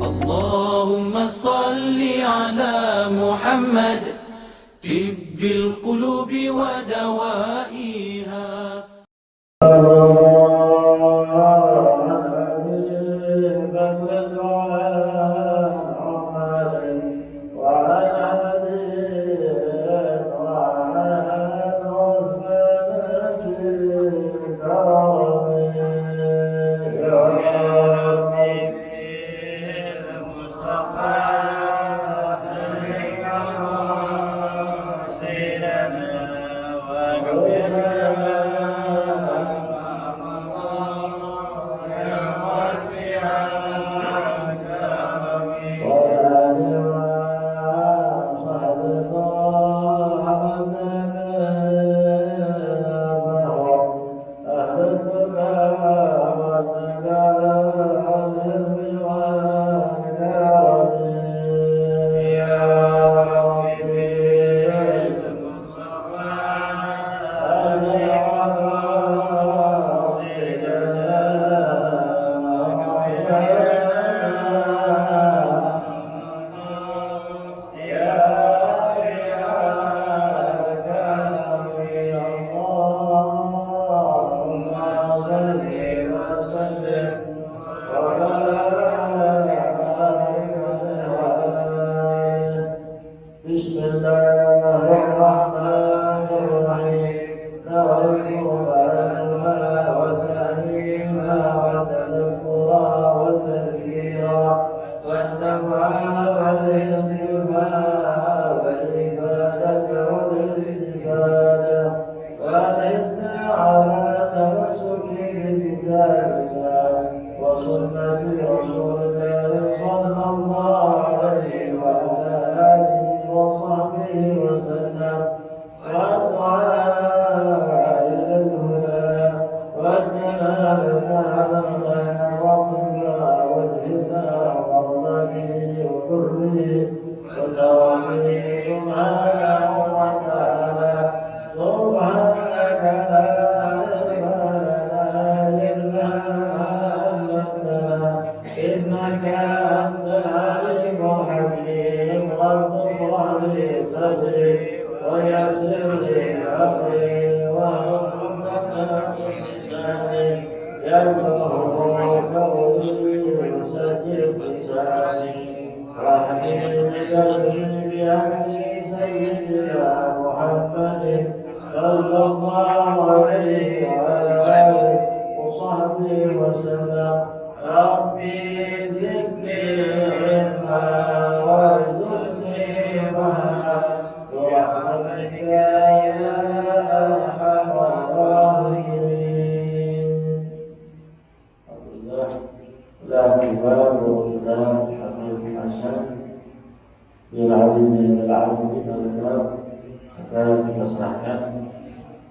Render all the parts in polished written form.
اللهم صل على محمد طب القلوب ودوائها.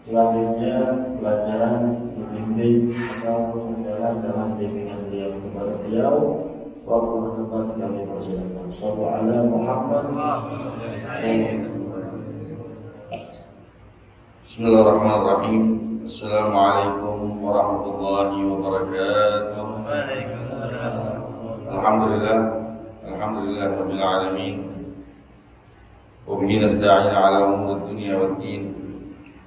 Selanjutnya pelajaran dibimbing atau menjalan dalam bimbingan beliau kepada beliau. Waktu tempat kami persilakan. Sallallahu alaihi Muhammad. Bismillahirrahmanirrahim. Assalamualaikum warahmatullahi wabarakatuh. Alhamdulillah, alhamdulillah rabbil alamin. Wa bihi nasta'in ala umuri dunya waddin.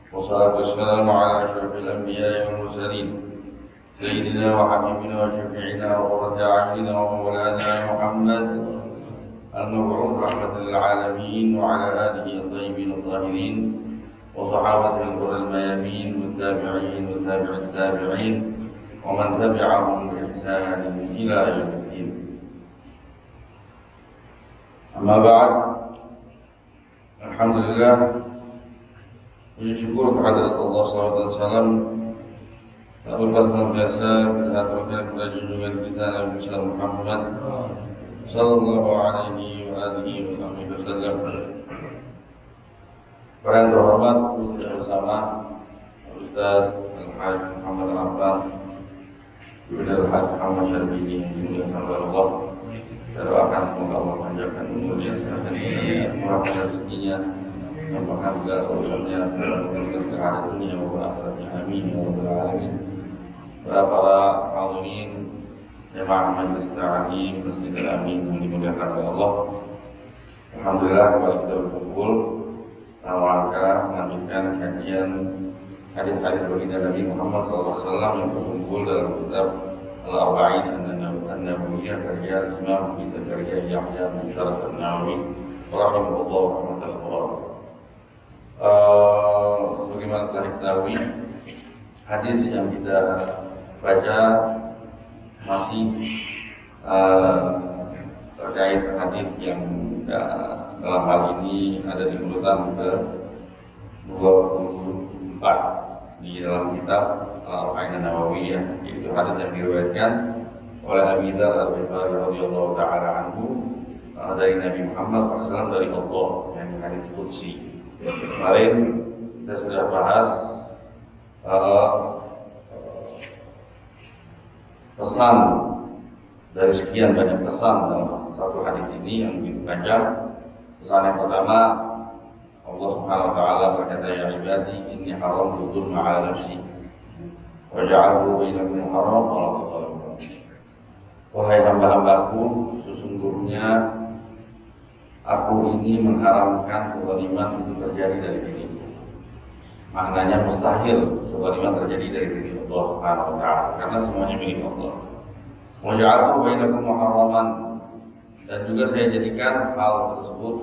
والصلاة والسلام على أشرف الأنبياء والمرسلين سيدنا وحبيبنا وشفيعنا وقرة أعيننا ومولانا محمد المبعوث رحمة للعالمين وعلى آله الطيبين الطاهرين وصحابته الغر الميامين والتابعين وتابع التابعين ومن تبعهم بإحسان إلى يوم الدين. أما بعد، الحمد لله, syukur kehadirat Allah SAW. Alhamdulillah senantiasa kita aturkan kepada junjungan kita Nabi Muhammad sallallahu alaihi wasallam. Para yang terhormat, kita bersama Ustaz Al-Hajj Muhammad Al-Affan, Ibn Al-Hajj Muhammad Syarbini, yang Allah. Kita doakan semoga Allah panjangkan umurnya, murahkan rezekinya, merupakan segala urusannya dalam keadaan dunia maupun akhiratnya. Amin ya rabbal alamin. para hadirin jemaah majelis ta'lim Masjid Al-Amin yang dimuliakan oleh Allah. Alhamdulillah kembali kita berkumpul dalam rangka melanjutkan kajian hadis-hadis baginda Nabi Muhammad SAW yang berkumpul dalam kitab Al-Arba'in An-Nawawiyah karya Imam Abi Zakaria Yahya bin Sharaf An-Nawawi rahimahullah rahmatullahi. Sebagaimana telah diketahui, hadis yang kita baca masih terkait hadis yang dalam hal ini ada di urutan ke-24 di dalam kitab Al-Arba'in An-Nawawiyah, yaitu hadis yang diriwayatkan oleh Abi Dzar Al-Ghifari radhiyallahu taala anhu dari Nabi Muhammad SAW dari Allah, yang hadis qudsi. Kemarin kita sudah bahas pesan dari sekian banyak pesan dalam satu hadis ini yang begitu panjang. Pesan yang pertama, Allah Subhanahu wa taala berkata, ya ibadi inni haramtu dzulma 'ala nafsi wa ja'altu bainakum muharraman fala tadzalimu. Wahai hamba-hambaku, sesungguhnya aku ini mengharamkan kezaliman itu terjadi dari diriku. Maknanya mustahil kezaliman terjadi dari diri Allah Subhanahu wa taala, karena semuanya milik Allah. Wa ja'altu bainakum muharraman, dan juga saya jadikan hal tersebut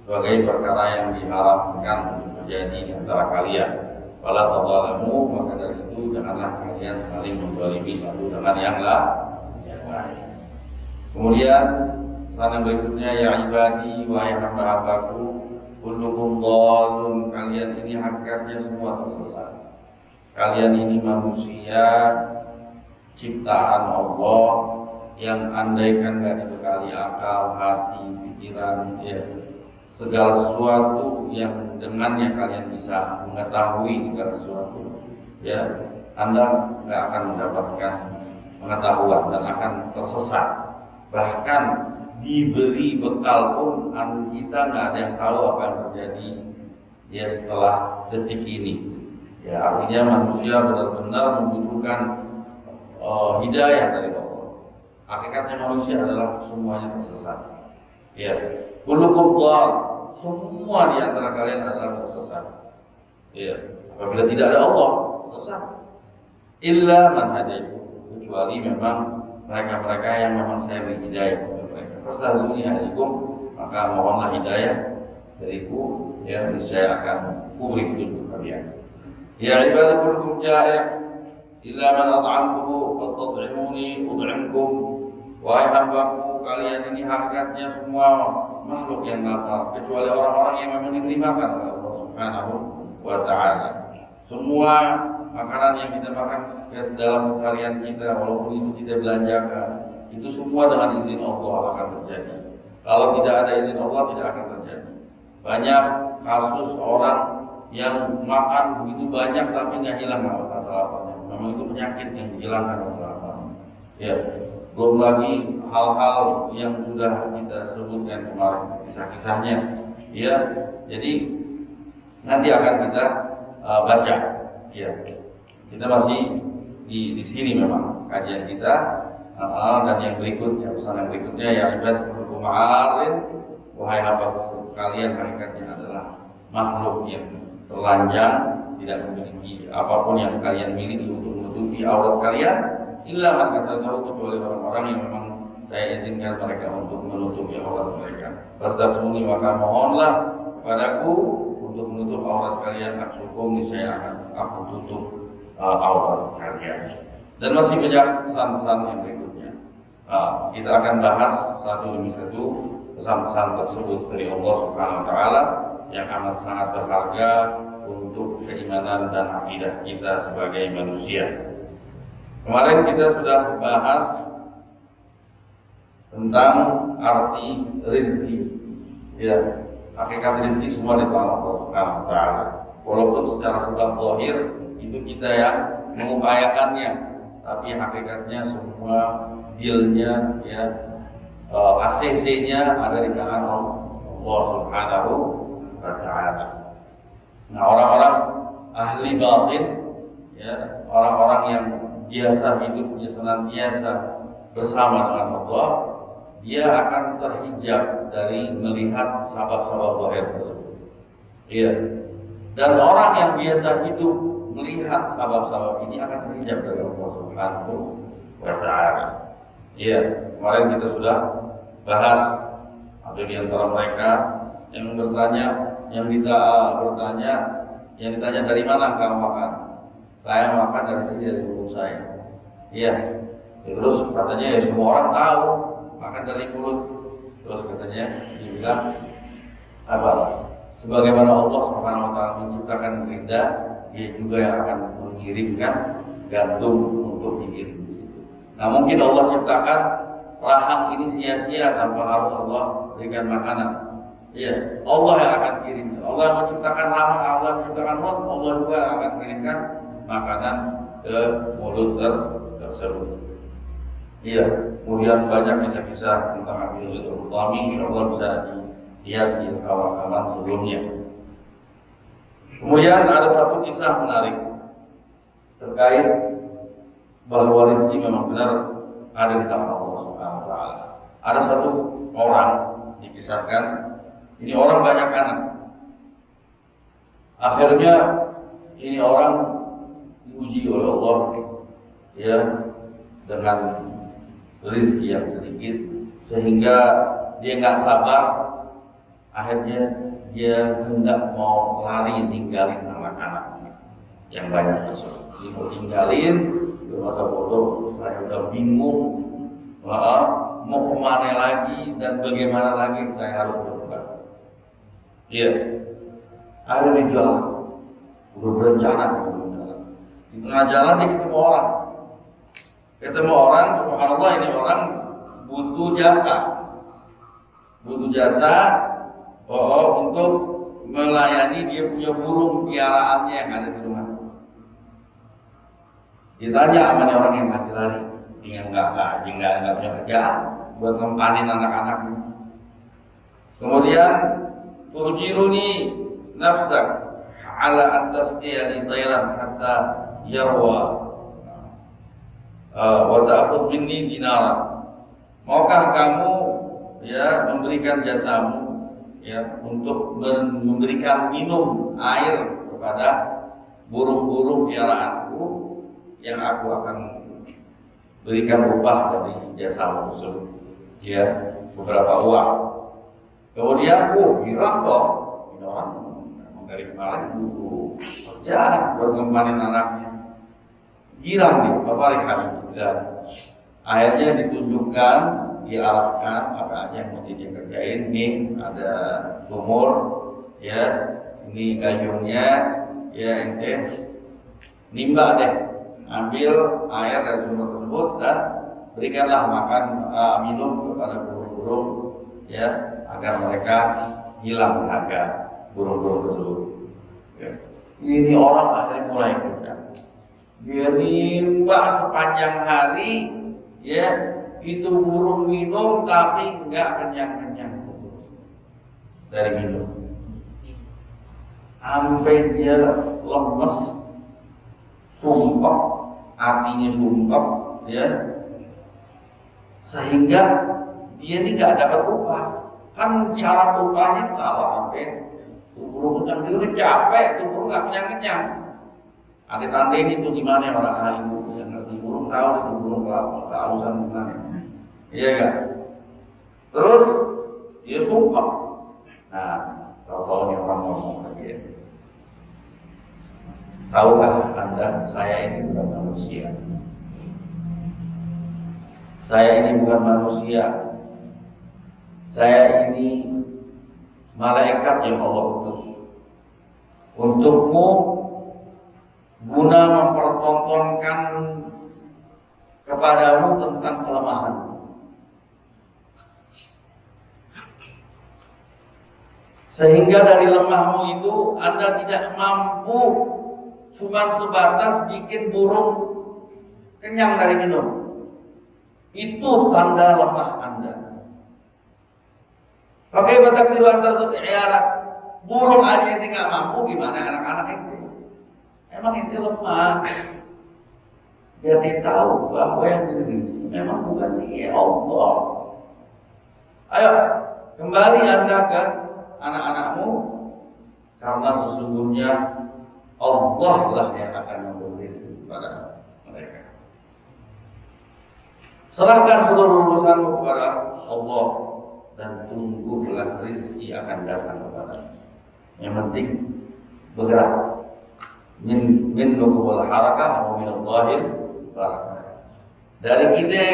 sebagai perkara yang diharamkan untuk terjadi di antara kalian. Wala tadzalimu, maka dari itu janganlah kalian saling menzalimi satu dengan yang lain. Kemudian pesan yang berikutnya, ya ibadi, wahai hamba-hambaku, kullukum dhalun, kalian ini hakikatnya semua tersesat. Kalian ini manusia ciptaan Allah yang andaikan gak dibekali akal, hati, pikiran, ya, segala sesuatu yang dengannya kalian bisa mengetahui segala sesuatu, ya, Anda gak akan mendapatkan pengetahuan dan akan tersesat. Bahkan diberi bekal pun kita nggak ada yang tahu apa yang terjadi ya setelah detik ini. Ya, artinya manusia benar-benar membutuhkan hidayah dari Allah. Hakikatnya manusia adalah semuanya tersesat. Ya, kullukum dhal, semua di antara kalian adalah tersesat. Ya, apabila tidak ada Allah, sesat. Illa man hadaitu, kecuali memang mereka-mereka yang memang saya beri hidayah. Fastahduni ahlikum, maka mohonlah hidayah dariku, ya, niscaya akan kuberi petunjuk kalian. Ya ibadi kullukum ja'i' illa man at'amtuhu fastad'imuni ud'imkum. Wahai hambaku, kalian ini hakikatnya semua makhluk yang lapar, kecuali orang-orang yang memang diberi makan oleh Allah Subhanahu wa taala. Semua makanan yang kita makan dalam keseharian kita, walaupun itu kita belanjakan, itu semua dengan izin Allah akan terjadi. Kalau tidak ada izin Allah, tidak akan terjadi. Banyak kasus orang yang makan begitu banyak tapi nggak hilang rasa laparnya. Memang itu penyakit yang menghilangkan rasa laparnya. Ya, belum lagi hal-hal yang sudah kita sebutkan kemarin, kisah-kisahnya. Ya, jadi nanti akan kita baca. Ya, kita masih di sini memang kajian kita. Dan yang berikutnya, pesan yang berikutnya, ya ibad kullukum 'arin, wahai hambaku, kalian hakikatnya adalah makhluk yang terlanjang, tidak memiliki apapun yang kalian miliki untuk menutupi aurat kalian, illa man kasatahu, kecuali orang-orang yang memang saya izinkan mereka untuk menutupi aurat mereka. Fastaghfiruni, maka mohonlah kepadaku untuk menutup aurat kalian, aksukum, niscaya akan aku tutup aurat kalian. Dan masih banyak pesan-pesan yang berikutnya. Kita akan bahas satu demi satu pesan-pesan tersebut dari Allah Subhanahu wa taala yang amat sangat berharga untuk keimanan dan akidah kita sebagai manusia. Kemarin kita sudah bahas tentang arti rezeki. Ya, hakikat rezeki semua di tangan Allah Subhanahu wa taala. Walaupun secara sebab zahir itu kita yang mengupayakannya, tapi hakikatnya semua dealnya, ya, ACC-nya ada di tangan Allah Subhanahu wa taala. Nah, orang-orang ahli batin, ya, orang-orang yang biasa hidupnya senantiasa bersama dengan Allah, dia akan terhijab dari melihat sabab-sabab zahir tersebut. Iya. Dan orang yang biasa hidup melihat sabab-sabab ini akan terhijab dari Allah Subhanahu wa Ta'ala. Iya, kemarin kita sudah bahas ada di antara mereka yang bertanya, yang ditanya dari mana kamu makan? Saya makan dari sini, dari mulut saya. Iya. Terus katanya ya semua orang tahu makan dari mulut. Terus katanya dibilang apa? Sebagaimana Allah Subhanahu wa Ta'ala menciptakan lidah, dia juga yang akan mengirimkan gandum untuk dikirim di situ. Nah, mungkin Allah ciptakan rahang ini sia-sia tanpa harus Allah berikan makanan. Iya, Allah yang akan kirim. Allah menciptakan rahang, Allah menciptakan mulut, Allah juga yang akan kirimkan makanan ke mulut tersebut. Iya, kemudian banyak kisah-kisah tentang Abi Yazid al-Bustami, insyaallah bisa dilihat di rekaman sebelumnya. Kemudian ada satu kisah menarik terkait bahwa rezeki memang benar ada di tangan Allah Subhanahu wa Ta'ala. Ada satu orang dikisahkan, ini orang banyak anak. Akhirnya ini orang diuji oleh Allah ya dengan rezeki yang sedikit sehingga dia nggak sabar, akhirnya dia hendak mau lari ninggalin anak-anak yang banyak tersebut. Dia mau tinggalin, dia merasa bodoh, saya udah bingung, mau kemana lagi dan bagaimana lagi saya harus berbuat. Iya, ada di jalan, udah berencana di tengah jalan dia ketemu orang. Subhanallah, ini orang butuh jasa untuk melayani dia punya burung piaraannya yang ada di rumah. Ditanya sama orang yang lari, dia nggak punya kerjaan buat ngempanin anak-anaknya. Kemudian ujiruni nafsak ala antasqiya li tayran hatta yarwa wa ta'khudh minni dinara. Maukah kamu ya memberikan jasamu ya untuk memberikan minum air kepada burung-burung piaraanku yang aku akan berikan upah dari jasamu tersebut ya, beberapa uang. Kemudian girang dong, ini orang dari kemarin butuh kerjaan buat ngempanin anaknya. Girang nih, Bapak Rekan. Akhirnya ditunjukkan, diarahkan apa aja yang mesti dia kerjain. Nih ada sumur, ya, ini gayungnya, ya ente nimba deh, ambil air dari sumur tersebut dan berikanlah makan minum kepada burung-burung, ya, agar mereka hilang dahaga burung-burung tersebut. Ya. Ini orang akhirnya mulai kerja. Dia nimba sepanjang hari, ya, itu burung minum tapi nggak kenyang-kenyang dari minum. Sampai dia lemes, sumpah, hatinya sumpah, ya, sehingga dia ini nggak dapat upah. Kan syarat upahnya kalau sampai burung kenyang itu capek, itu burung nggak kenyang-kenyang. Ada tanding itu gimana orang ahli burung yang ngerti burung tahu itu burung kelausan gimana, iya kan? Terus dia sumpah. Nah, kalau ini orang ngomong lagi, tahukah Anda saya ini bukan manusia? Saya ini bukan manusia. Saya ini malaikat yang Allah utus untukmu guna mempertontonkan kepadamu tentang kelemahan. Sehingga dari lemahmu itu Anda tidak mampu cuma sebatas bikin burung kenyang dari minum. Itu tanda lemah Anda. Pakai batak tiru antar burung aja yang tidak mampu, gimana anak-anak itu? Emang itu lemah. biar dia tahu bahwa yang diberi rezeki memang bukan dia, Allah. Ayo kembali Anda ke anak-anakmu, karena sesungguhnya Allah lah yang akan memberi rezeki kepada mereka. Serahkan seluruh urusanmu kepada Allah dan tunggulah rezeki akan datang kepada. Yang penting bergerak. Min nukul harakah wa min al-zahir barakah. Dari kita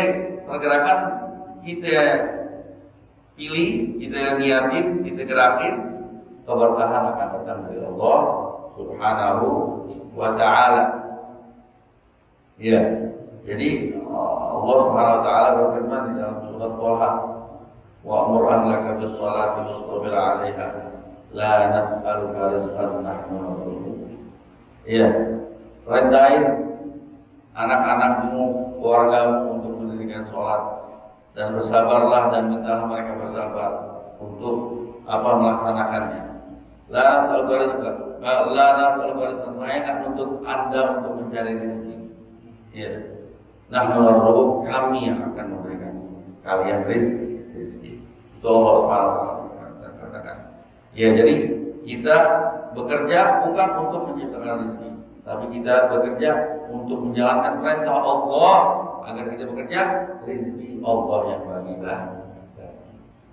pergerakan, kita pilih, kita niatin, kita gerakin, keberkahan akan datang dari Allah Subhanahu wa ta'ala. Ya, jadi Allah Subhanahu wa ta'ala berfirman di dalam surat Thaha, wa'mur ahlaka bis-shalati wastabir 'alaiha la nas'aluka rizqan nahnu narzuquka. Ya, perintahin anak-anakmu, keluargamu untuk mendirikan sholat dan bersabarlah dan mintalah mereka bersabar untuk melaksanakannya. La nas'aluka rizqan, saya nggak nuntut Anda untuk mencari rezeki. Ya, nahnu narzuquka, kami yang akan memberikan kalian rezeki. Itu Allah Subhanahu wa ta'ala katakan. Ya, jadi kita bekerja bukan untuk menciptakan rezeki, tapi kita bekerja untuk menjalankan perintah Allah agar kita bekerja rezeki Allah yang bagilah.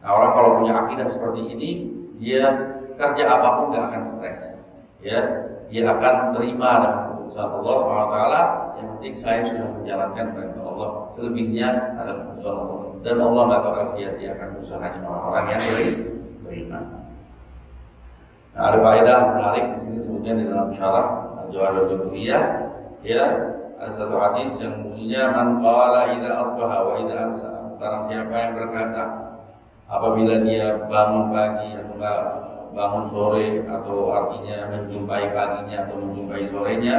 Nah, orang kalau punya akidah seperti ini, dia kerja apapun gak akan stres. Ya, dia akan terima dengan keputusan Allah SWT. Yang penting saya sudah menjalankan perintah Allah. Selebihnya adalah keputusan Allah. Dan Allah gak bakal sia-siakan usahanya orang-orang yang beriman. Nah, ada faedah menarik di sini sebutnya di dalam syarah Al-Jawahirul Fiqhiyah. Ya, ada satu hadis yang bunyinya man qala idza asbaha wa idza amsa. Barang siapa yang berkata apabila dia bangun pagi atau bangun sore, atau artinya menjumpai paginya atau menjumpai sorenya,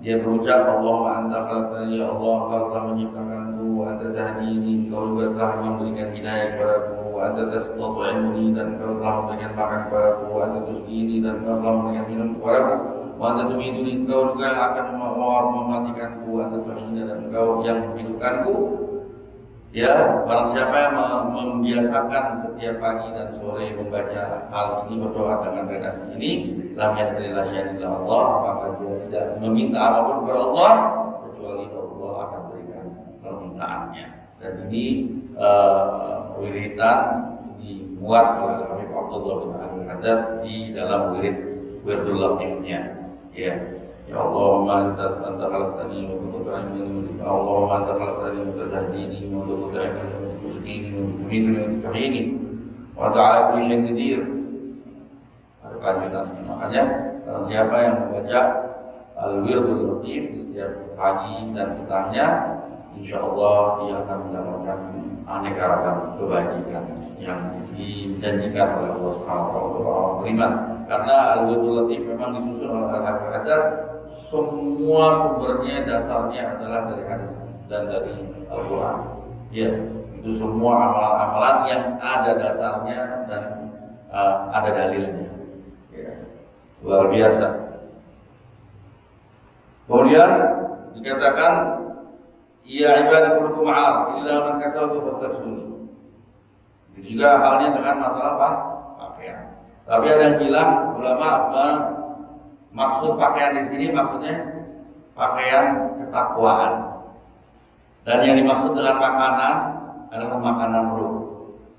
dia berucap Allahumma anta khalaqtani, ya Allah, Engkau telah menciptakanku, anta tahdini, Engkau juga telah memberikan hidayah kepadaku, anta tastat'imuni, dan Engkau telah memberikan makan kepadaku, anta tusqini, dan Engkau telah memberikan minum kepadaku, wa anta tumiduni, Engkau juga akan mematikanku, anta tuhyini, dan Engkau yang menghidupkanku. Ya, barang siapa yang membiasakan setiap pagi dan sore membaca hal ini, berdoa dengan redaksi ini, lam yas'alillah syai'an illa Allah, maka dia tidak meminta apapun kepada Allah kecuali Allah akan berikan permintaannya. Dan ini wiridan dimuat oleh Habib Abdullah bin Ali Haddad di dalam wirdul latifnya. Ya, ya Allahumma anta khalaqtani wa tu'inuni, Allahumma anta khalaqtani wa tahdini wa tu'inuni wa tusqini wa tumiduni wa tuhyini wa ta'ala kulli syai'in qadir. Ada kelanjutannya. Makanya siapa yang membaca al-wirdul latif di setiap pagi dan petangnya, insyaallah dia akan mendapatkan aneka ragam kebajikan yang dijanjikan oleh Allah Subhanahu wa taala untuk orang beriman. Karena al-wirdul latif memang disusun oleh Al-Habib Haddad, semua sumbernya dasarnya adalah dari hadis dan dari Al-Quran. Ya, itu semua amalan-amalan yang ada dasarnya dan ada dalilnya. Ya, luar biasa. Kemudian dikatakan, ya ibadatul kum'ar illa man kasawtu fastaghfiruni. Itu juga halnya dengan masalah pakaian. Tapi ada yang bilang, ulama maksud pakaian di sini maksudnya pakaian ketakwaan. Dan yang dimaksud dengan makanan adalah makanan ruh.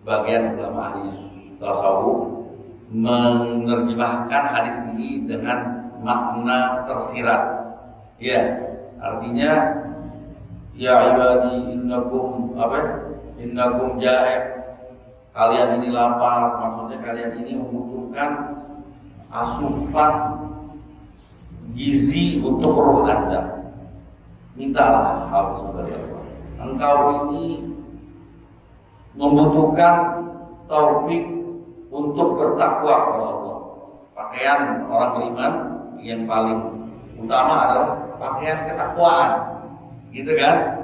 Sebagian ulama ahli tasawuf menerjemahkan hadis ini dengan makna tersirat. Ya, artinya ya ibadi innakum ja'i'. Kalian ini lapar, maksudnya kalian ini membutuhkan asupan gizi untuk roh Anda. Mintalah hal tersebut dari Allah. Engkau ini membutuhkan taufik untuk bertakwa kepada Allah. Pakaian orang beriman yang paling utama adalah pakaian ketakwaan, gitu kan?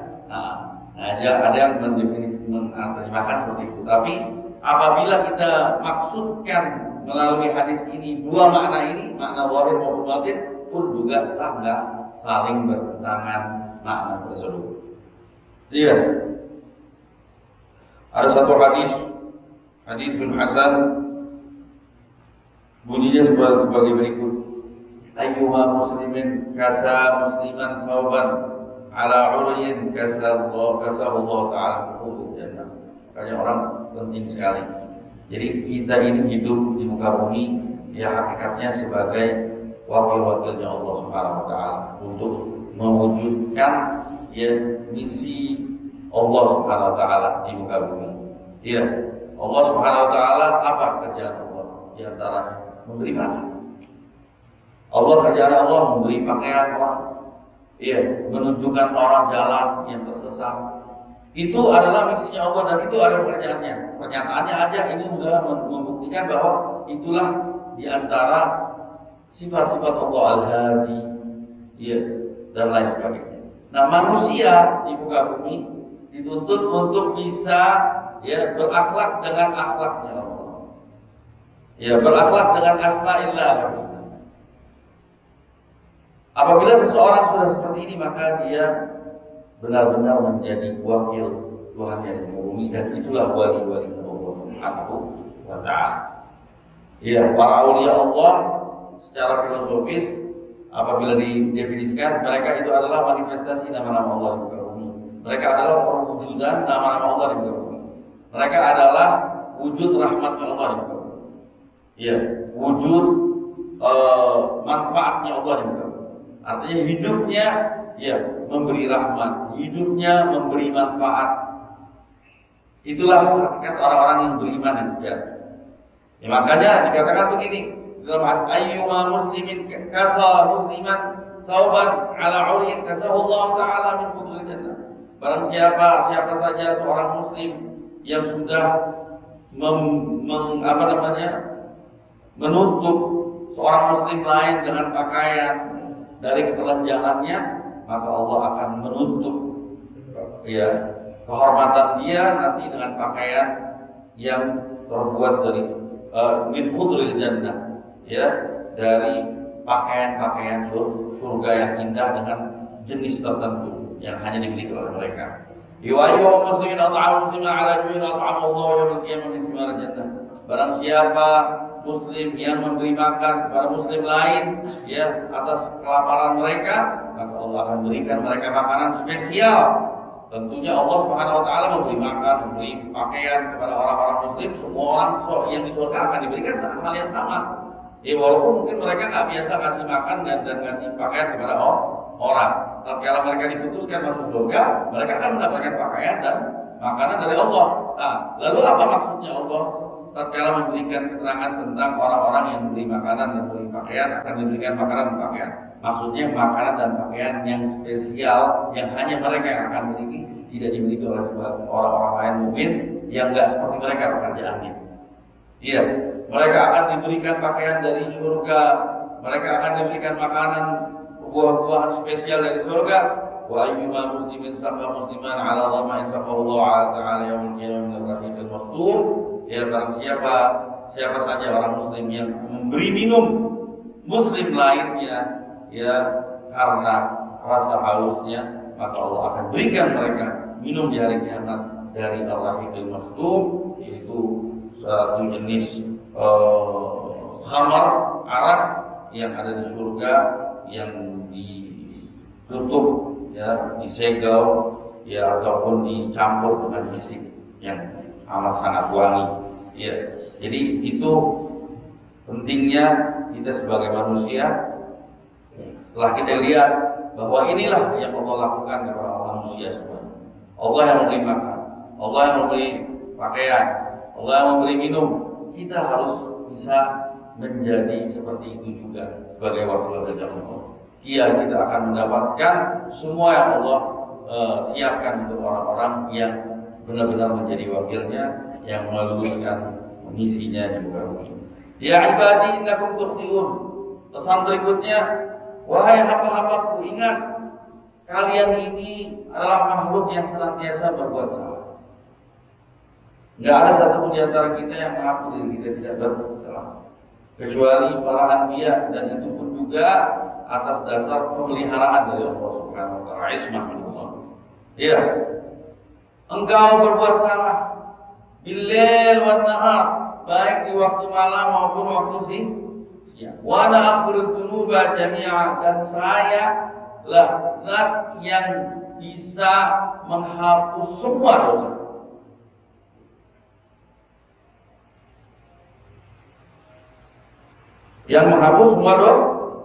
Ada yang menerjemahkan seperti itu. Tapi apabila kita maksudkan melalui hadis ini dua makna ini, makna zahir maupun batin, pun juga sah nggak saling bertentangan, makna tersebut. Iya. Ada satu hadis bin Hasan, bunyinya sebagai berikut: ayyuha muslimin kasa musliman thawban ala ulayin kasallahu ta'ala hudud jannah. Makanya orang penting sekali. Jadi kita ini hidup di muka bumi ya hakikatnya sebagai wakil-wakilnya Allah Subhanahu wa taala untuk mewujudkan ya misi Allah Subhanahu wa taala di muka bumi. Iya, Allah Subhanahu wa taala apa kerjaan Allah? Di antaranya memberi makan. Allah kerjaan Allah memberi pakaian orang. Iya, menunjukkan orang jalan yang tersesat. Itu adalah misinya Allah dan itu adalah pekerjaannya. Pernyataannya aja ini sudah membuktikan bahwa itulah di antara sifat-sifat Allah Al-Hadi, ya, dan lain sebagainya. Nah, manusia di muka bumi dituntut untuk bisa ya berakhlak dengan akhlaknya Allah. Ya, berakhlak dengan asma'illah. Apabila seseorang sudah seperti ini, maka dia benar-benar menjadi wakil Tuhan yang di bumi, dan itulah wali-wali Allah Subhanahu wa ta'ala. Ya, para aulia Allah secara filosofis apabila didefinisikan, mereka itu adalah manifestasi nama-nama Allah di muka bumi. Mereka adalah perwujudan nama-nama Allah di muka bumi. Mereka adalah wujud rahmatnya Allah di muka bumi. Ya, wujud manfaatnya Allah di muka bumi. Artinya hidupnya ya memberi rahmat, hidupnya memberi manfaat. Itulah hakikat orang-orang yang beriman dan sejati. Ya, makanya dikatakan begini dalam hadis, ayyuma muslimin kasa musliman tauban ala ulin kasahu Allah taala min fudul jannah. Barang siapa saja seorang muslim yang sudah menutup seorang muslim lain dengan pakaian dari ketelanjangannya, maka Allah akan menutup ya kehormatan dia nanti dengan pakaian yang terbuat dari min khudril jannah, ya, dari pakaian-pakaian surga yang indah dengan jenis tertentu yang hanya dimiliki oleh mereka. Wa muslimin at'am muslimin ala ju'in at'am Allah yawmal qiyamah min thimar jannah. Barang siapa muslim yang memberi makan kepada muslim lain ya atas kelaparan mereka, maka Allah akan berikan mereka makanan spesial. Tentunya Allah Subhanahu wa taala memberi makan, memberi pakaian kepada orang-orang muslim. Semua orang yang di surga akan diberikan hal yang sama. Ya, walaupun mungkin mereka nggak biasa ngasih makan dan ngasih pakaian kepada orang, tapi kalau mereka diputuskan masuk surga, mereka akan mendapatkan pakaian dan makanan dari Allah. Nah, lalu apa maksudnya Allah tatkala memberikan keterangan tentang orang-orang yang diberi makanan dan diberi pakaian akan diberikan makanan dan pakaian? Maksudnya makanan dan pakaian yang spesial yang hanya mereka yang akan memiliki, tidak dimiliki oleh orang-orang lain mungkin yang nggak seperti mereka pekerjaannya. Iya, mereka akan diberikan pakaian dari surga, mereka akan diberikan makanan buah-buahan spesial dari surga. Wa ayyuma muslimin saqa musliman ala dhama'in saqallahu ta'ala yaumil qiyamah min ar-rahiqil makhtum. Ya, barang siapa saja orang muslim yang memberi minum muslim lainnya ya karena rasa hausnya, maka Allah akan berikan mereka minum di hari kiamat dari ar-rahiqil makhtum, yaitu suatu jenis khamar arak yang ada di surga yang ditutup ya, disegel ya ataupun dicampur dengan bisik yang amat sangat wangi. Ya, jadi itu pentingnya kita sebagai manusia. Setelah kita lihat bahwa inilah yang Allah lakukan kepada manusia semua. Allah yang memberi makan, Allah yang memberi pakaian, Allah yang memberi minum. Kita harus bisa menjadi seperti itu juga sebagai wakil dari Allah. Kita akan mendapatkan semua yang Allah siapkan untuk orang-orang yang benar-benar menjadi wakilnya, yang meluluskan misinya di muka bumi. Ya ibadi innakum tukhti'un. Pesan berikutnya, wahai hamba-hambaku, ingat kalian ini adalah makhluk yang senantiasa berbuat salah. Enggak ada satu di antara kita yang mengaku diri kita tidak bersalah, kecuali para anbiya, dan itu pun juga atas dasar pemeliharaan dari Allah Subhanahu wa taala, ismah. Ya, engkau berbuat salah bil-lail wan nahar, baik di waktu malam maupun waktu siang. Wa ana aghfiru dzunuba jami'a, dan saya lah zat yang bisa menghapus semua dosa. Yang menghapus semua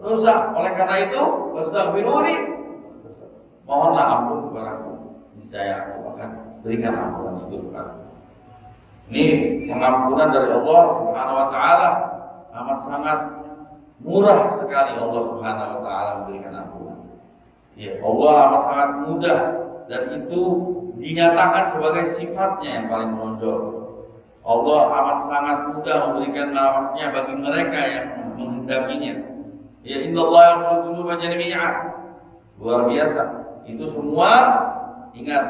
dosa. Oleh karena itu, wastaghfiruni, mohonlah ampun kepadaku, niscaya aku akan berikan ampunan itu kepadamu. Ini pengampunan dari Allah Subhanahu wa taala amat sangat murah sekali. Allah Subhanahu wa taala memberikan ampunan. Ya, Allah amat sangat mudah, dan itu dinyatakan sebagai sifatnya yang paling menonjol. Allah amat sangat mudah memberikan maafnya bagi mereka yang menghendakinya. Ya, innallaha yaghfiru dzunuba jami'a. Luar biasa. Itu semua, ingat,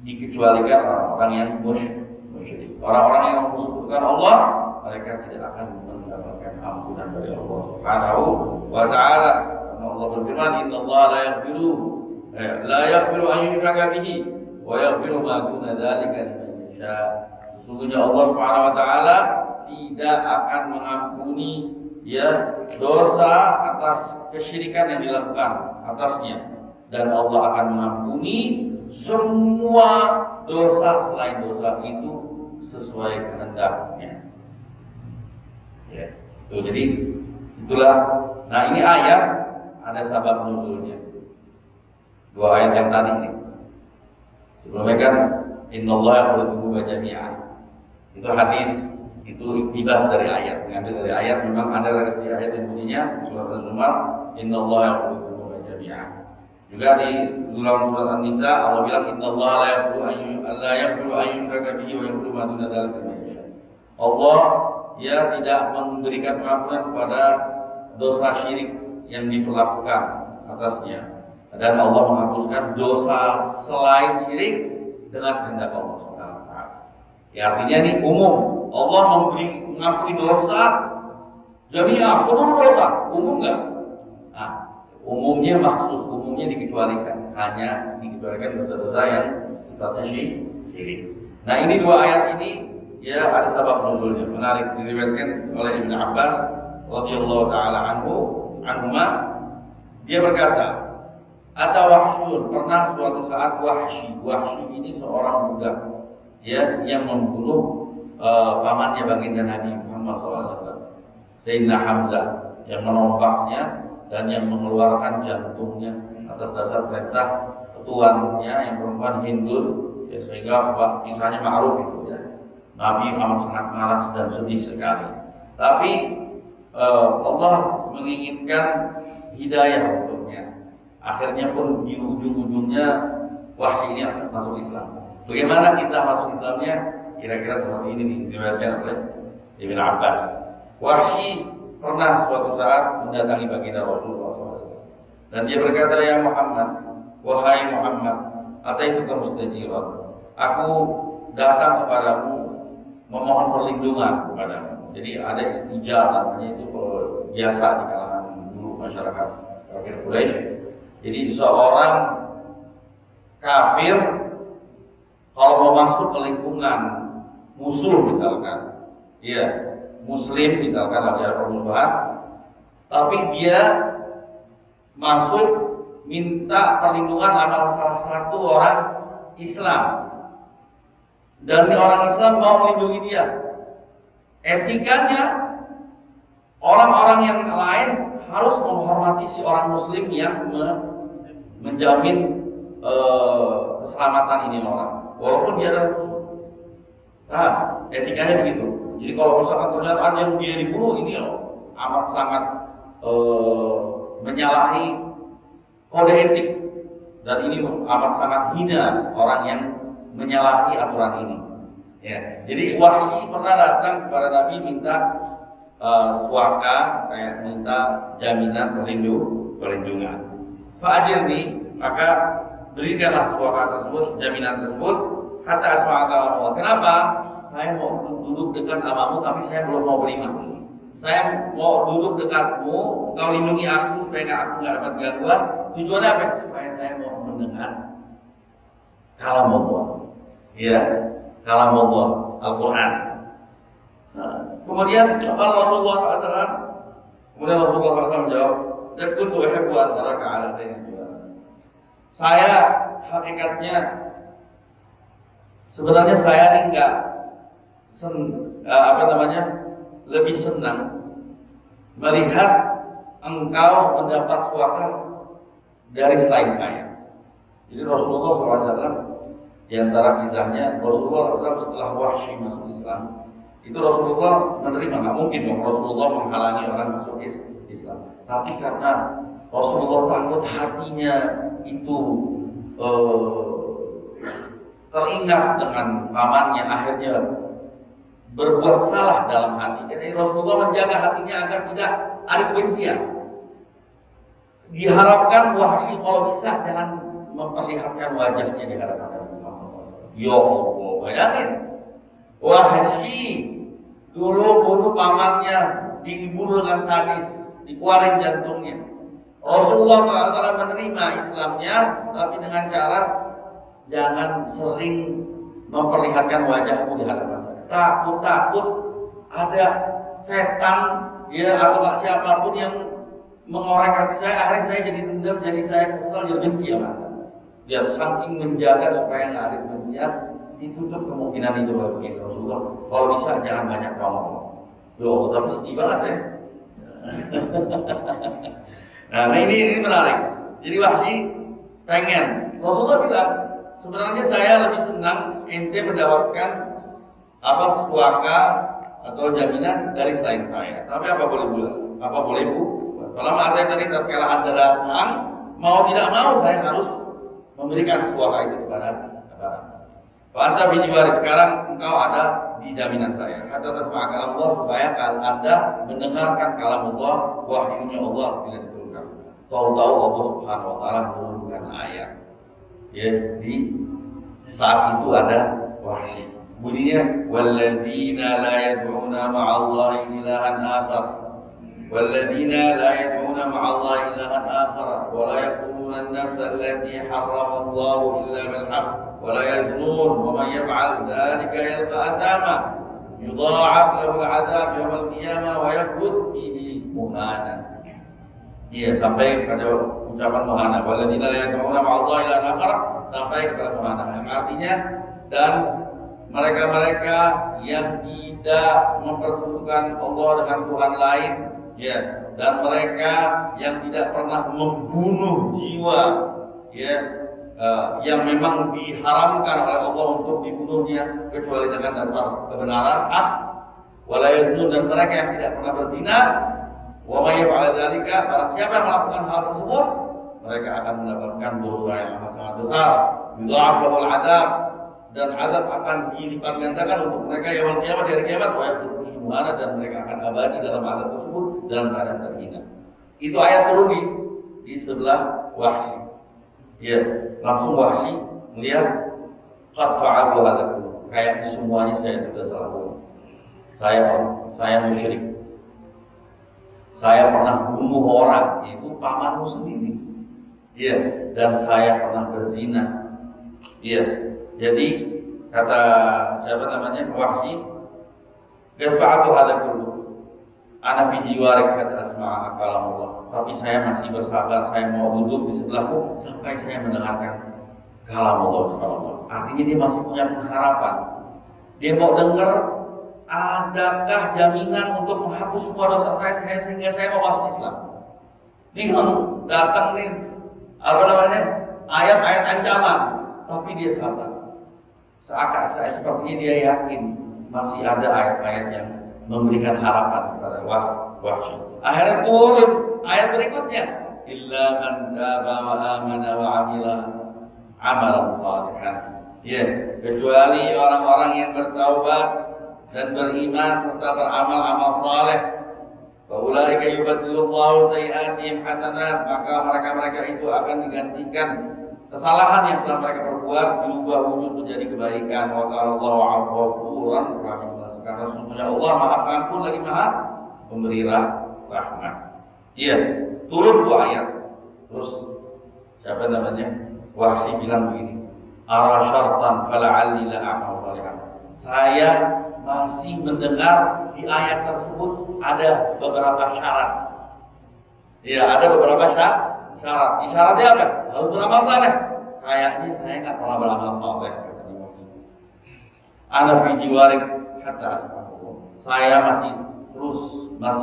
dikecualikan orang-orang yang musyrik. Orang-orang yang mempersekutukan Allah, mereka tidak akan mendapatkan ampunan dari Allah Subhanahu wa taala. Karena Allah berfirman, innallaha la yaghfiru an yushraka bihi wa yaghfiru ma duna dzalika liman yasha. Sesungguhnya Allah Subhanahu wa taala tidak akan mengampuni dosa atas kesyirikan yang dilakukan atasnya, dan Allah akan mengampuni semua dosa selain dosa itu sesuai kehendaknya. Ya, itu jadi itulah. Nah, ini ayat ada sabab nuzulnya. Dua ayat yang tadi ini. Sebelumnya kan innallaha yaghfiru dzunuba jami'a. Itu hadis, itu iktibas dari ayat, mengambil dari ayat. Memang ada redaksi ayat yang bunyinya surat Az-Zumar, innallaha yaghfiru dzunuba jami'a. Juga di dalam surat An-Nisa Allah bilang innallaha la yaghfiru an yushraka bihi wa yaghfiru ma duna dzalika liman yasha. Allah tidak memberikan pengampunan kepada dosa syirik yang diperlakukan atasnya, dan Allah menghapuskan dosa selain syirik dengan kehendak Allah Subhanahu wa taala. Ya, artinya ini umum. Allah mengampuni dosa jami'ah, seluruh dosa, umum enggak? Nah, umumnya maksus, umumnya dikecualikan, hanya dikecualikan dosa-dosa yang sifatnya syirik. Nah, ini dua ayat ini ya ada sabab nuzulnya. Menarik, diriwayatkan oleh Ibnu Abbas radhiyallahu taala anhuma, dia berkata, ada Wahsyun, pernah suatu saat Wahsy ini seorang budak yang membunuh pamannya baginda Nabi Muhammad SAW, Sayyidina Hamzah, yang menompaknya dan yang mengeluarkan jantungnya atas dasar perintah ketuannya yang perempuan Hindul, ya, sehingga kisahnya ma'ruf itu ya. Nabi amat sangat marah dan sedih sekali. Tapi Allah menginginkan hidayah untuknya. Akhirnya pun di ujung-ujungnya Wahsy ini akan masuk Islam. Bagaimana kisah masuk Islamnya? Kira-kira seperti ini diriwayatkan oleh Ibnu Abbas. Wahsy pernah suatu saat mendatangi baginda Rasulullah SAW, dan dia berkata, ya Muhammad, wahai Muhammad, ataituka mustajiran, aku datang kepadamu memohon perlindungan kepadamu. Jadi ada istijab namanya, itu biasa di kalangan dulu masyarakat kafir Quraisy. Jadi seorang kafir kalau mau masuk ke lingkungan musuh misalkan, Muslim misalkan lagi ada permusuhan, tapi dia masuk minta perlindungan adalah salah satu orang Islam, dan orang Islam mau melindungi dia. Etikanya orang-orang yang lain harus menghormati si orang Muslim yang menjamin keselamatan ini orang, walaupun dia adalah musuh. Nah, etikanya begitu. Jadi kalau misalkan ternyata ada yang dia dibunuh, ini amat sangat menyalahi kode etik, dan ini amat sangat hina orang yang menyalahi aturan ini. Ya, jadi Wahsy pernah datang kepada Nabi minta suaka, kayak minta jaminan perlindungan. Fa'ajirni, maka berikanlah suaka tersebut, jaminan tersebut, hatta asma'a kalamullah. Kenapa? Saya mau duduk dekat amamu, tapi saya belum mau beriman. Saya mau duduk dekatmu, kau lindungi aku supaya aku nggak dapat gangguan. Tujuannya apa? Supaya saya mau mendengar kalamullah. Ya, kalamullah Al-Qur'an. Nah, kemudian apa Rasulullah SAW? Kemudian Rasulullah SAW menjawab, "Kuntu uhibbu an araka 'ala khairin." Saya hakikatnya sebenarnya saya ini lebih senang melihat engkau mendapat suaka dari selain saya. Jadi Rasulullah SAW di antara kisahnya, Rasulullah SAW setelah Wahsy masuk Islam, itu Rasulullah menerima, nggak mungkin dong Rasulullah menghalangi orang masuk Islam. Tapi karena Rasulullah takut hatinya itu teringat dengan pamannya, akhirnya berbuat salah dalam hati. Jadi Rasulullah menjaga hatinya agar tidak ada kebencian. Diharapkan Wahsy kalau bisa jangan memperlihatkan wajahnya di hadapan Nabi Muhammad. Ya Allah, bayangin Wahsy dulu pamannya dibunuh dengan sadis, dikeluarin jantungnya. Rasulullah SAW menerima Islamnya, tapi dengan syarat jangan sering memperlihatkan wajahmu di hadapan saya. Takut ada setan ya atau siapapun yang mengorek hati saya, akhirnya saya jadi dendam, jadi saya kesal, jadi benci sama Anda. Dia saking menjaga supaya nggak ada kebencian, ditutup kemungkinan itu bagi Rasulullah. Kalau bisa jangan banyak ngomong. Loh, tapi sedih banget ya. Nah ini menarik. Jadi Wahsy pengen. Rasulullah bilang, sebenarnya saya lebih senang ente mendapatkan suaka atau jaminan dari selain saya. Tapi apa boleh bu? Kalau ada tadi tatkala Anda datang, mau tidak mau saya harus memberikan suaka itu kepada Anda. Anta bijiwari, sekarang engkau ada di jaminan saya. Kata tasma' kalamullah, supaya Anda mendengarkan kalamullah, wahyunya Allah bila diturunkan. Tahu-tahu Allah Subhanahu wa taala menurunkan ayat. Ya, di saat itu ada Wahsy. Bunyinya walladzina la yad'una ma'allahi ilahan akhar. Walladzina la yad'una ma'allahi ilahan akhar wa la yaqtuluna an-nafsa allati harrama Allah illa bil haqq wa la yaznun wa man yaf'al dhalika yalqa athama yudha'af lahu al-'adab yawm al-qiyamah wa yakhlud fihi muhana. Iya, sampai pada ucapan muhana. Walladzina la yad'una ma'allahi ilahan akhar sampai kepada muhana. Yang artinya dan mereka-mereka yang tidak mempersekutukan Allah dengan Tuhan lain, ya, dan mereka yang tidak pernah membunuh jiwa, ya, yang memang diharamkan oleh Allah untuk dibunuhnya kecuali dengan dasar kebenaran, hak, wala yaznun, dan mereka yang tidak pernah berzina, wa may yaf'al dzalika, barang siapa yang melakukan hal tersebut, mereka akan mendapatkan dosa yang amat sangat besar, yudha'af lahul 'adzab, dan azab akan dilipat gandakan untuk mereka yaumul qiyamah, di hari kiamat, wa yakhlud fihi muhana, dan mereka akan abadi dalam azab tersebut dalam keadaan terhina. Itu ayat turun di sebelah Wahsy. Ya, langsung Wahsy melihat qad fa'altu hadza, kayak semuanya saya sudah salah. Saya musyrik. Saya pernah bunuh orang, itu pamanmu sendiri. Ya, dan saya pernah berzina. Ya. Jadi kata siapa namanya Wahsy, "Qafa'atu hadza kullu ana fi jiwarik hatta asma'a kalamullah." Tapi saya masih bersabar, saya mau duduk di sebelahmu sampai saya mendengarkan kalamullah subhanallah. Artinya dia masih punya pengharapan. Dia mau dengar adakah jaminan untuk menghapus semua dosa saya sehingga saya mau masuk Islam. Nih datang nih ayat-ayat ancaman, tapi dia sabar. Saya sepertinya dia yakin masih ada ayat-ayat yang memberikan harapan kepada Wahsy. Akhirnya turun ayat berikutnya, illa man taba wa amana wa 'amila 'amalan shalihan. Ya, kecuali orang-orang yang bertaubat dan beriman serta beramal amal saleh. Fa ulaika yubaddilullahu sayyi'atihim hasanat, maka mereka-mereka itu akan digantikan kesalahan yang telah mereka perbuat diubah wujud menjadi kebaikan. Wa qala Allahu 'afwan rahim. Karena sesungguhnya Allah Maha Pengampun lagi Maha Pemberi rahmat. Iya, turun tuh ayat. Terus siapa namanya? Wahsy bilang begini, ara syartan fala'alli la a'mal salihan. Saya masih mendengar di ayat tersebut ada beberapa syarat. Ya, ada beberapa syarat. Syaratnya apa? Harus beramal saleh. Kayaknya saya nggak pernah beramal saleh. Ana fi jiwarik hatta asma'u. Saya masih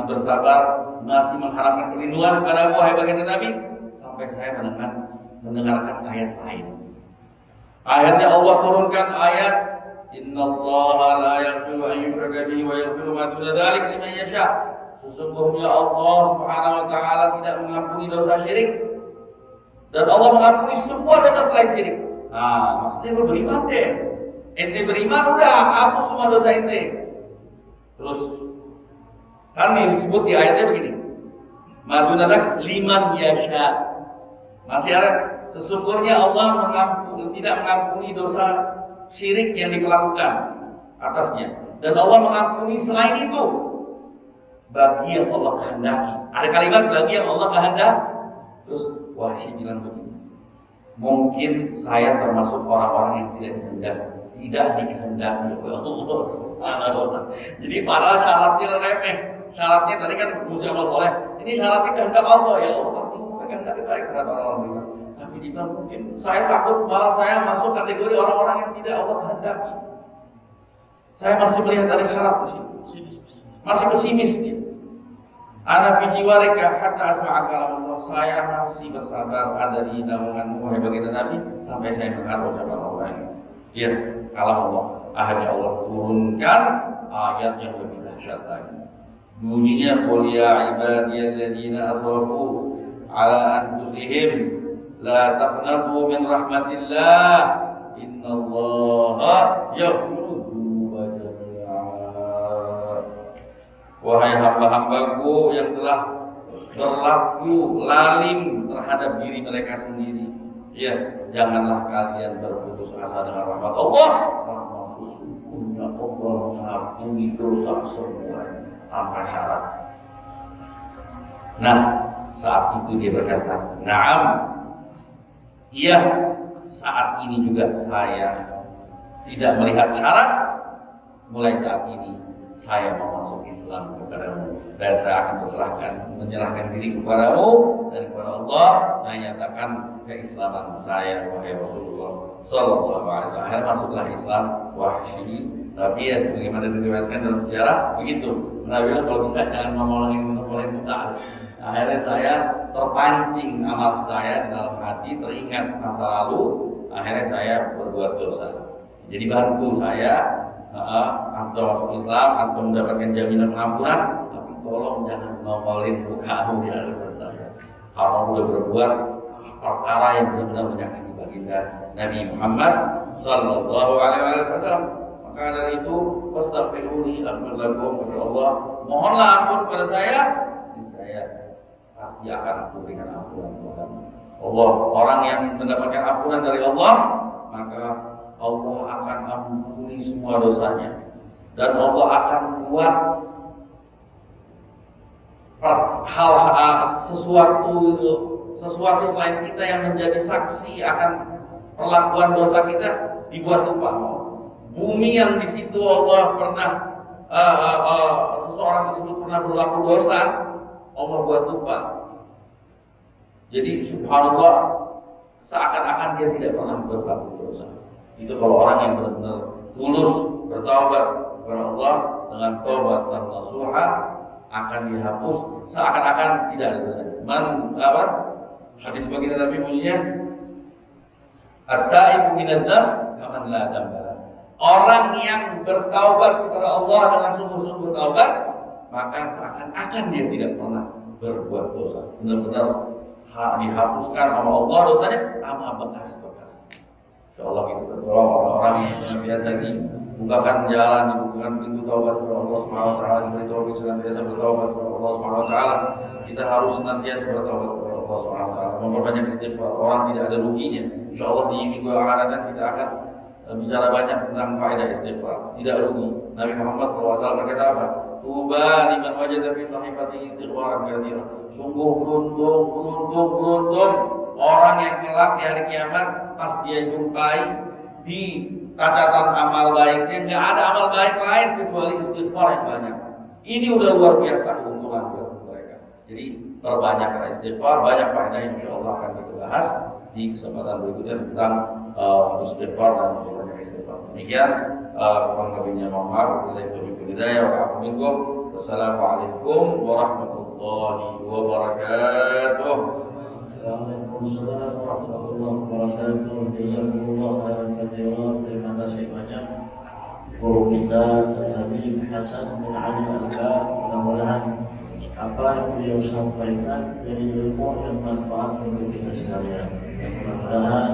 bersabar, masih mengharapkan perlindungan kepada wahai baginda Nabi sampai saya mendengarkan ayat lain. Akhirnya Allah turunkan ayat Innallaha la yaghfiru an yushraka bihi wa yaghfiru ma duna dzalika liman yasha. Sesungguhnya Allah Subhanahu wa taala tidak mengampuni dosa syirik dan Allah mengampuni semua dosa selain syirik. Maksudnya lu beriman deh. Ente beriman udah hapus semua dosa ente. Terus kan disebut di ayatnya begini. Ma duna dzalika liman yasha. Masih ada sesungguhnya Allah tidak mengampuni dosa syirik yang dilakukan atasnya dan Allah mengampuni selain itu bagi yang Allah kehendaki. Ada kalimat bagi yang Allah kehendaki. Terus Wahsy bilang begini, mungkin saya termasuk orang-orang yang tidak dikehendaki oleh Allah Subhanahu wa taala. Jadi padahal syaratnya remeh. Syaratnya tadi kan mesti amal soleh. Ini syaratnya kehendak Allah, ya Allah pasti kehendaki baik terhadap orang-orang beriman. Tapi jika mungkin saya takut malah saya masuk kategori orang-orang yang tidak Allah kehendaki. Saya masih melihat ada syarat di sini. Masih pesimis dia. Ana fi jiwarika hatta asma'a kalamullah. Saya masih bersabar ada di naunganmu wahai baginda Nabi sampai saya mendengar ucapan Allah ini. Iya, kalamullah. Akhirnya Allah turunkan ayat yang lebih dahsyat lagi. Bunyinya qul ya ibadiyalladzina asrafu ala anfusihim la taqnatu min rahmatillah innallaha yaghfiru dzunuba jami'a. Wahai hamba-hambaku yang telah berlaku lalim terhadap diri mereka sendiri, ya janganlah kalian berputus asa dengan rahmat Allah. Rahmat sesungguhnya Allah mengampuni dosa semuanya tanpa syarat. Nah, saat itu dia berkata, "Na'am, iya, saat ini juga saya tidak melihat syarat. Mulai saat ini saya mau masuk Islam kepadamu dan saya akan menyerahkan diri kepadamu dan kepada Allah. Saya nyatakan keislaman saya wahai Rasulullah sallallahu alaihi wasallam." Akhirnya masuklah Islam Wahsy. Tapi ya sebagaimana diriwayatkan dalam sejarah begitu. Nabi bilang kalau bisa jangan ngomongin buta. Akhirnya saya terpancing amal saya di dalam hati, teringat masa lalu. Akhirnya saya berbuat dosa. Jadi bantu saya atau masuk Islam atau mendapatkan jaminan pengampunan. Tapi tolong jangan ngomongin bukamu di hadapan saya. Kalau sudah berbuat perkara yang benar-benar menyakiti baginda Nabi Muhammad sallallahu alaihi wasallam. Maka dari itu, fastaghfiruni aghfir lakum, kata Allah, mohonlah ampun kepada saya pasti akan aku berikan ampunan kepadamu. Allah, orang yang mendapatkan ampunan dari Allah, maka Allah akan ampuni semua dosanya dan Allah akan buat sesuatu selain kita yang menjadi saksi akan perlakuan dosa kita dibuat lupa. Bumi yang di situ Allah pernah seseorang tersebut pernah berlaku dosa, Allah buat lupa. Jadi subhanallah, seakan-akan dia tidak pernah berlaku dosa. Itu kalau orang yang benar-benar tulus bertaubat kepada Allah dengan taubat dan nasuha akan dihapus seakan-akan tidak ada dosa. Hadis baginda Nabi bunyinya, at-taibu minadz-dzamb kaman la dzamba. Orang yang bertaubat kepada Allah dengan sungguh-sungguh bertaubat, maka seakan-akan dia tidak pernah berbuat dosa. Benar-benar dihapuskan oleh Allah dosanya sama bekas-bekas. Insyaallah kita berdoa orang-orang yang senantiasa dibukakan jalan, dibukakan pintu taubat kepada Allah Subhanahu wa taala, diberi taufik senantiasa bertaubat kepada Allah Subhanahu wa taala. Kita harus senantiasa bertaubat kepada Allah Subhanahu wa taala, memperbanyak istighfar. Orang tidak ada ruginya. Insyaallah di minggu yang akan datang kita akan bicara banyak tentang faedah istighfar. Tidak rugi. Nabi Muhammad SAW berkata apa? Tuba liman wajada fi sahifati istighfaran katsiran. Sungguh beruntung orang yang kelak di hari kiamat pas dia jumpai di catatan amal baiknya nggak ada amal baik lain kecuali istighfar yang banyak. Ini udah luar biasa keuntungan buat mereka. Jadi perbanyaklah istighfar, banyak faedah yang insyaallah akan kita bahas di kesempatan berikutnya tentang istighfar dan banyak istighfar. Demikian kurang lebihnya mohon maaf. Wassalamualaikum warahmatullahi wabarakatuh. Waalaikumsalam warahmatullahi wabarakatuh. Jazakumullah khairan katsiran. Terima kasih banyak guru kita Habib Hasan bin Ali Al-Albani. Mudah-mudahan apa yang beliau sampaikan jadi ilmu yang manfaat untuk kita sekalian. Mudah-mudahan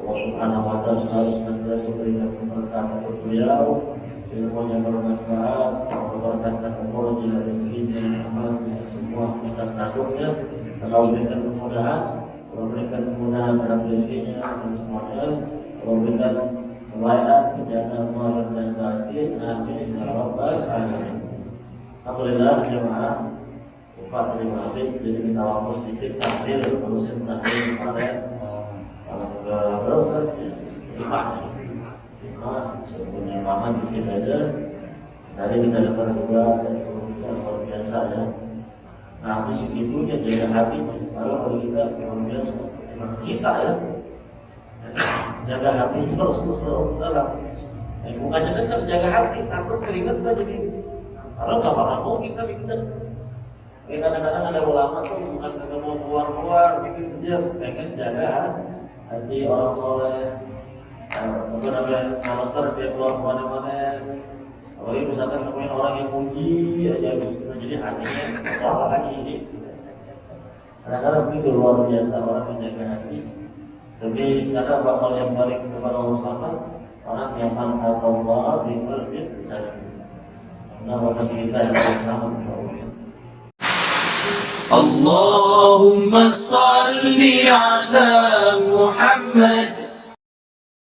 Allah Subhanahu wa taala selalu senantiasa memberikan keberkahan untuk beliau, ilmu yang bermanfaat, memberkatkan umur dan rezekinya, amalnya semua kita takutnya. Allah berikan kemudahan, Allah berikan kemudahan dalam rezekinya dan semuanya, Allah berikan kebaikan, kejayaan zahir dan batin. Amin ya rabbal alamin. Alhamdulillah jemaah, Pak Terima Habib, jadi kita waktu sedikit takdir, urusan takdir kemarin. Berapa saja? 5 sebelumnya lama dikit aja. Tadi kita dengar juga dari guru kita luar biasa ya. Nah, di segitunya jaga hati. Kalau kita luar biasa, kita ya jaga hati terus salah. Bukannya kan jaga hati, takut keringat kita jadi. Kalau nggak bakal kita bikin. Kadang-kadang ada ulama tuh bukan kagak mau keluar bikin dia pengen jaga hati orang soleh. Apa namanya karakter dia keluar kemana-mana. Apalagi misalkan nemuin orang yang puji aja bisa jadi hatinya apa lagi ini. Kadang-kadang itu luar biasa orang yang jaga hati. Tapi kadang bakal yang balik kepada Allah SWT, orang yang manfaat Allah diberi saya. Nah, makasih kita yang bersama Allah. Allahumma salli ala